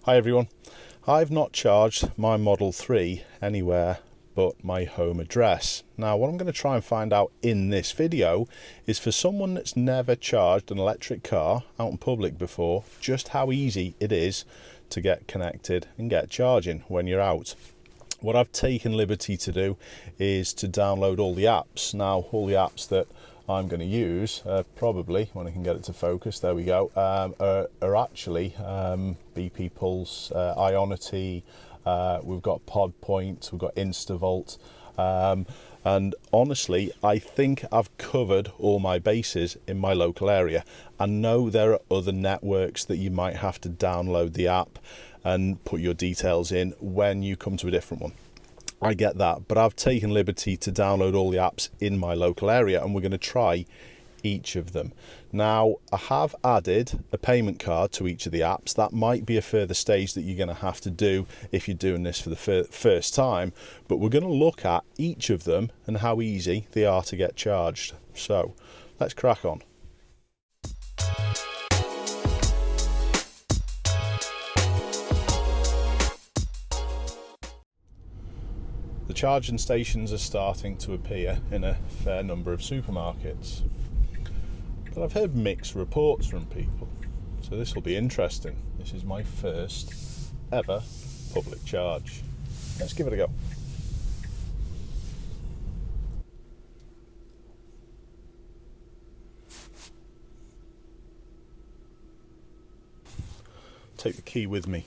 Hi everyone. I've not charged my Model 3 anywhere but my home address. Now what I'm going to try and find out in this video is, for someone that's never charged an electric car out in public before, just how easy it is to get connected and get charging when you're out. What I've taken liberty to do is to download all the apps. Now all the apps that I'm going to use, probably when I can get it to focus, there we go, are actually BP Pulse, Ionity, we've got PodPoint, we've got Instavolt, and honestly I think I've covered all my bases in my local area. I know there are other networks that you might have to download the app and put your details in when you come to a different one. I get that, but I've taken liberty to download all the apps in my local area, and we're going to try each of them. Now, I have added a payment card to each of the apps. That might be a further stage that you're going to have to do if you're doing this for the first time, but we're going to look at each of them and how easy they are to get charged. So let's crack on. The charging stations are starting to appear in a fair number of supermarkets, but I've heard mixed reports from people, so this will be interesting. This is my first ever public charge. Let's give it a go. Take the key with me.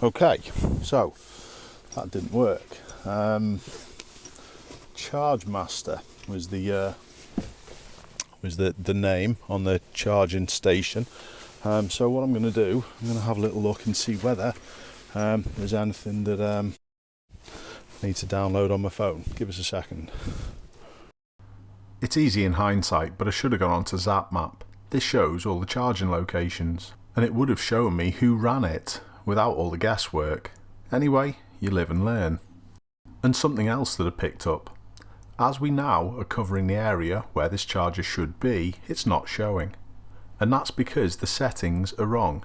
Okay, so that didn't work. Charge Master was the name on the charging station. So what I'm going to do, I'm going to have a little look and see whether there's anything that I need to download on my phone. Give us a second. It's easy in hindsight, but I should have gone on to Zap Map. This shows all the charging locations, and it would have shown me who ran it without all the guesswork. Anyway, you live and learn. And something else that I picked up. As we now are covering the area where this charger should be, it's not showing. And that's because the settings are wrong.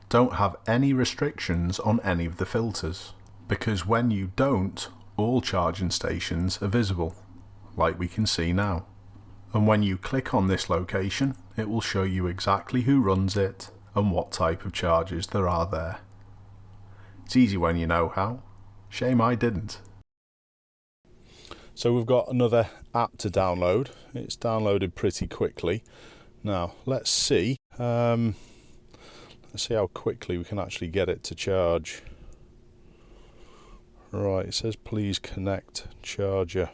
Don't have any restrictions on any of the filters, because when you don't, all charging stations are visible, like we can see now. And when you click on this location, it will show you exactly who runs it and what type of charges there are there. It's easy when you know how. Shame I didn't. So we've got another app to download. It's downloaded pretty quickly. Now let's see how quickly we can actually get it to charge. Right, it says please connect charger.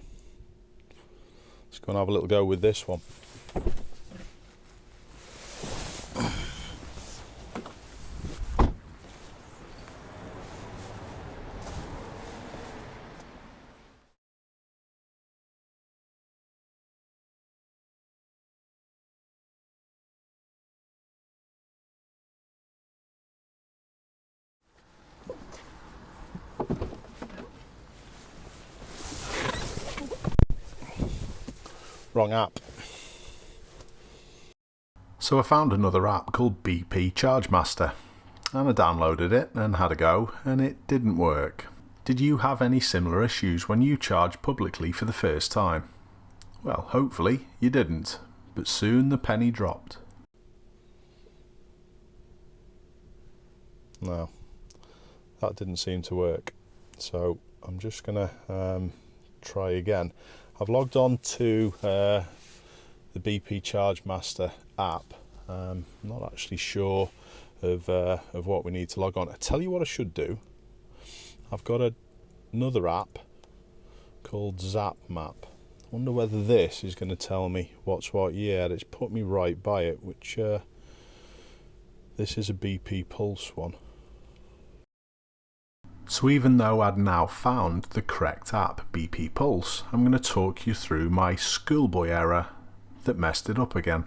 Let's go and have a little go with this one. Wrong app. So I found another app called BP Charge Master, and I downloaded it and had a go, and it didn't work. Did you have any similar issues when you charged publicly for the first time? Well, hopefully you didn't, but soon the penny dropped. No, that didn't seem to work. So I'm just gonna try again. I've logged on to the BP Charge Master app, I'm not actually sure of what we need to log on. I tell you what I should do. I've got another app called Zap Map. I wonder whether this is going to tell me what's what. Yeah, it's put me right by it, which this is a BP Pulse one. So even though I'd now found the correct app, BP Pulse, I'm going to talk you through my schoolboy error that messed it up again.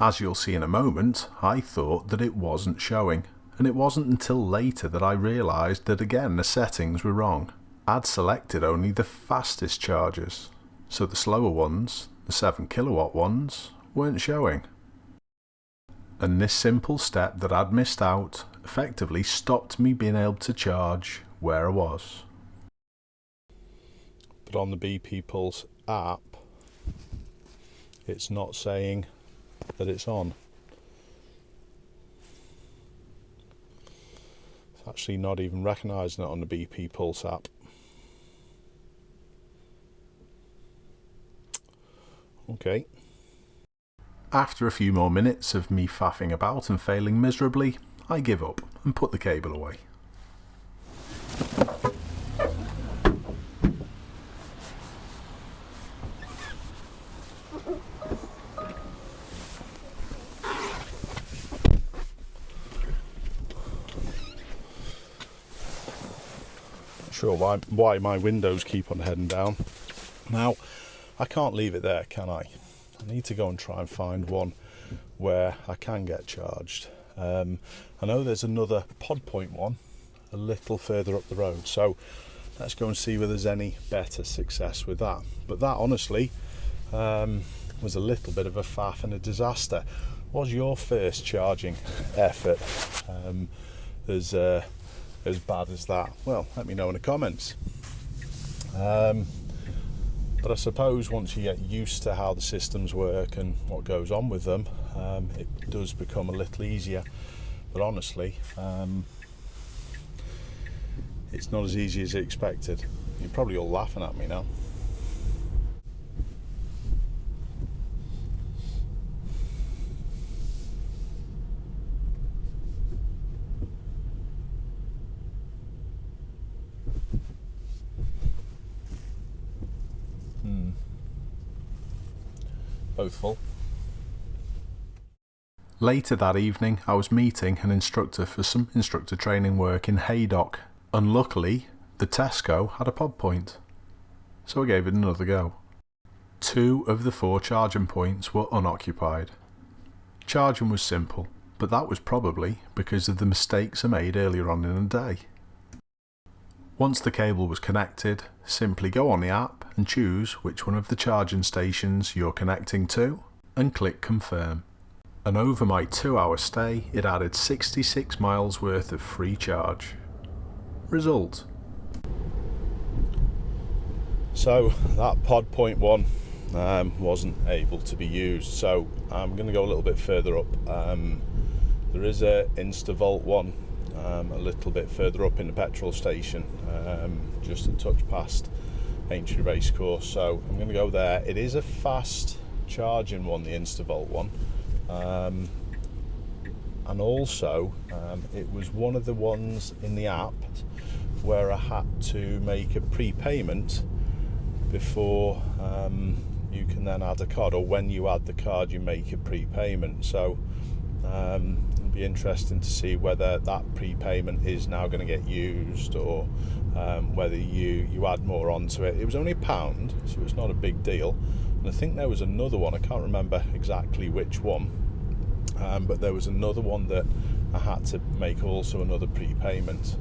As you'll see in a moment, I thought that it wasn't showing, and it wasn't until later that I realised that again the settings were wrong. I'd selected only the fastest chargers, so the slower ones, the 7 kilowatt ones, weren't showing. And this simple step that I'd missed out effectively stopped me being able to charge where I was. But on the BP Pulse app, it's not saying that it's on. It's actually not even recognising it on the BP Pulse app. Okay. After a few more minutes of me faffing about and failing miserably, I give up and put the cable away. Not sure why my windows keep on heading down. Now, I can't leave it there, can I? I need to go and try and find one where I can get charged. I know there's another pod point one a little further up the road, so let's go and see whether there's any better success with that. But that honestly was a little bit of a faff and a disaster. Was your first charging effort as bad as that? Well, let me know in the comments. But I suppose once you get used to how the systems work and what goes on with them, it does become a little easier. But honestly, it's not as easy as expected. You're probably all laughing at me now. Both full. Later that evening, I was meeting an instructor for some instructor training work in Haydock. Unluckily, the Tesco had a pod point, so I gave it another go. 2 of the 4 charging points were unoccupied. Charging was simple, but that was probably because of the mistakes I made earlier on in the day. Once the cable was connected, simply go on the app and choose which one of the charging stations you're connecting to and click confirm. And over my 2-hour stay, it added 66 miles worth of free charge. Result. So that pod point one wasn't able to be used, so I'm going to go a little bit further up. There is a Instavolt one a little bit further up in the petrol station, just a touch past Aintree Racecourse, so I'm going to go there. It is a fast charging one, the Instavolt one, and also it was one of the ones in the app where I had to make a prepayment before you can then add a card, or when you add the card you make a prepayment. So it'll be interesting to see whether that prepayment is now going to get used, or whether you add more onto it. It was only £1, so it's not a big deal. And I think there was another one, I can't remember exactly which one, but there was another one that I had to make also another prepayment.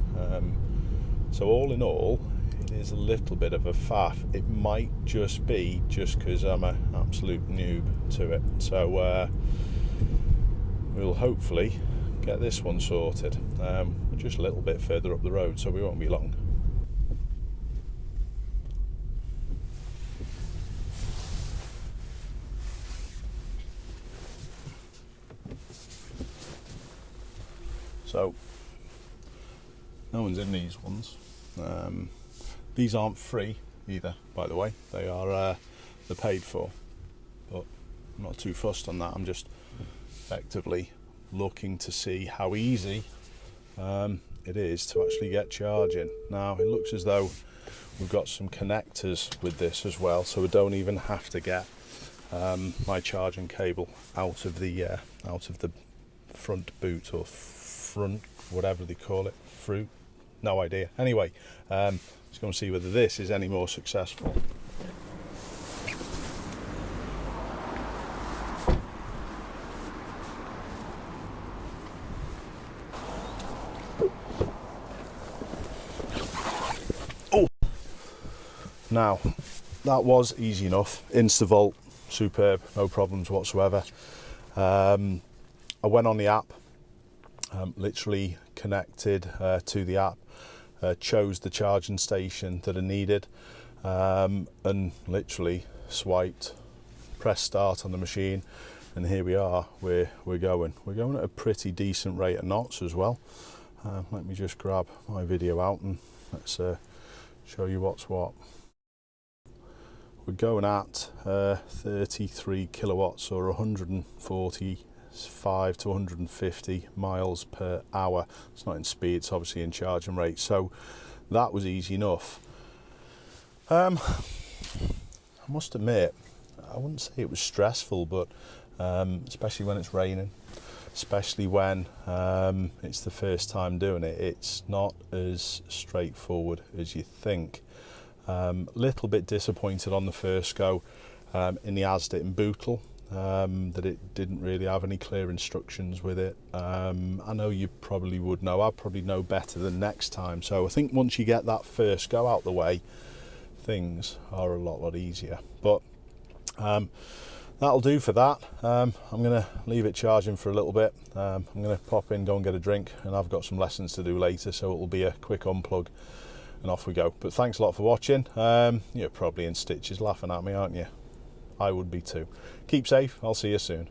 So all in all, it is a little bit of a faff. It might just be just because I'm an absolute noob to it. So we'll hopefully get this one sorted. We're just a little bit further up the road, so we won't be long. So no one's in these ones. These aren't free either, by the way. They are they're paid for, but I'm not too fussed on that. I'm just effectively looking to see how easy it is to actually get charging. Now it looks as though we've got some connectors with this as well, so we don't even have to get my charging cable out of the front boot or front, whatever they call it, fruit, no idea. Anyway, let's go and see whether this is any more successful. Oh, now that was easy enough. Instavolt, superb, no problems whatsoever. I went on the app, literally connected to the app, chose the charging station that I needed, and literally swiped, pressed start on the machine, and here we are. We're going at a pretty decent rate of knots as well. Let me just grab my video out and let's show you what's what. We're going at 33 kilowatts or 145 to 150 miles per hour. It's not in speed, it's obviously in charging rate. So that was easy enough. I must admit, I wouldn't say it was stressful, but especially when it's raining, especially when it's the first time doing it, it's not as straightforward as you think. Little bit disappointed on the first go in the Asda in Bootle, that it didn't really have any clear instructions with it. I know you probably would know, I'd probably know better than next time. So I think once you get that first go out the way, things are a lot easier. But that'll do for that. I'm going to leave it charging for a little bit. I'm going to pop in, go and get a drink, and I've got some lessons to do later, so it will be a quick unplug and off we go. But thanks a lot for watching. You're probably in stitches laughing at me, aren't you? I would be too. Keep safe, I'll see you soon.